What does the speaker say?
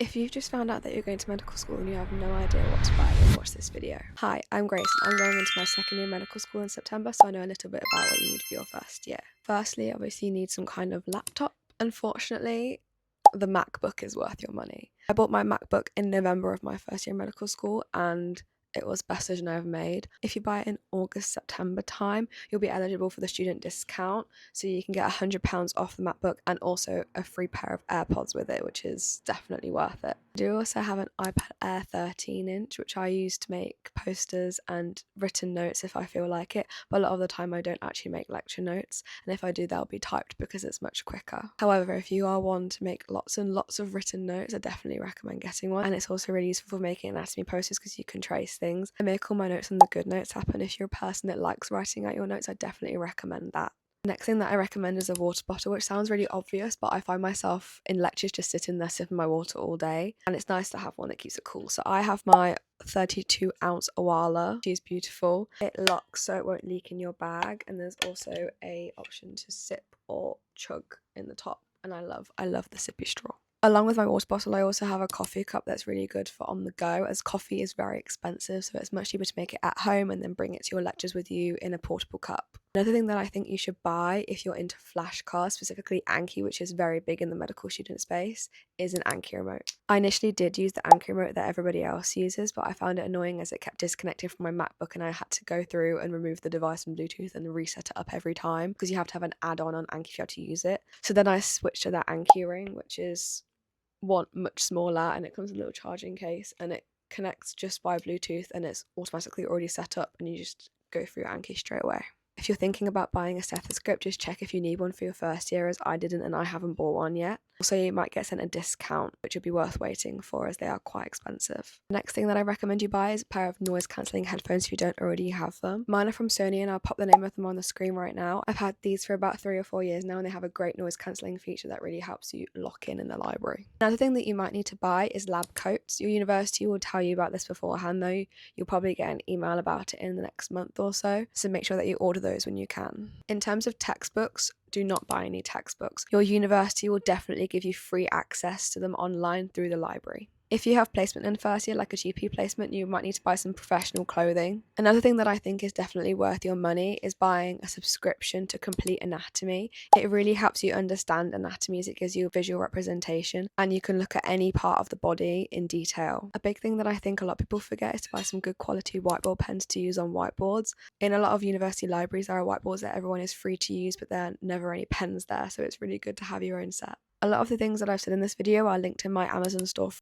If you've just found out that you're going to medical school and you have no idea what to buy, then watch this video. Hi, I'm Grace and I'm going into my second year medical school in September, so I know a little bit about what you need for your first year. Firstly, obviously you need some kind of laptop. Unfortunately, the MacBook is worth your money. I bought my MacBook in November of my first year medical school and it was the best decision I ever made. If you buy it in August, September time, you'll be eligible for the student discount, so you can get £100 off the MacBook and also a free pair of AirPods with it, which is definitely worth it. I do also have an iPad Air 13-inch, which I use to make posters and written notes if I feel like it, but a lot of the time I don't actually make lecture notes, and if I do, they'll be typed because it's much quicker. However, if you are one to make lots and lots of written notes, I definitely recommend getting one, and it's also really useful for making anatomy posters because you can trace things. I make all my notes on the Good Notes app, and if you're a person that likes writing out your notes, I definitely recommend that. The next thing that I recommend is a water bottle, which sounds really obvious, but I find myself in lectures just sitting there sipping my water all day, and it's nice to have one that keeps it cool. So I have my 32-ounce Awala. She's beautiful. It locks so it won't leak in your bag, and there's also a option to sip or chug in the top, and I love the sippy straw. Along with my water bottle, I also have a coffee cup that's really good for on the go, as coffee is very expensive, so it's much cheaper to make it at home and then bring it to your lectures with you in a portable cup. Another thing that I think you should buy if you're into flashcards, specifically Anki, which is very big in the medical student space, is an Anki remote. I initially did use the Anki remote that everybody else uses, but I found it annoying as it kept disconnecting from my MacBook and I had to go through and remove the device from Bluetooth and reset it up every time because you have to have an add-on on Anki if you have to use it. So then I switched to that Anki ring, which is one much smaller, and it comes with a little charging case and it connects just by Bluetooth and it's automatically already set up and you just go through Anki straight away. If you're thinking about buying a stethoscope, just check if you need one for your first year, as I didn't and I haven't bought one yet. Also, you might get sent a discount, which would be worth waiting for as they are quite expensive. The next thing that I recommend you buy is a pair of noise cancelling headphones if you don't already have them. Mine are from Sony and I'll pop the name of them on the screen right now. I've had these for about 3 or 4 years now and they have a great noise cancelling feature that really helps you lock in the library. Another thing that you might need to buy is lab coats. Your university will tell you about this beforehand though. You'll probably get an email about it in the next month or so make sure that you order those when you can. In terms of textbooks, do not buy any textbooks. Your university will definitely give you free access to them online through the library. If you have placement in first year, like a GP placement, you might need to buy some professional clothing. Another thing that I think is definitely worth your money is buying a subscription to Complete Anatomy. It really helps you understand anatomy as it gives you a visual representation and you can look at any part of the body in detail. A big thing that I think a lot of people forget is to buy some good quality whiteboard pens to use on whiteboards. In a lot of university libraries, there are whiteboards that everyone is free to use, but there are never any pens there, so it's really good to have your own set. A lot of the things that I've said in this video are linked in my Amazon store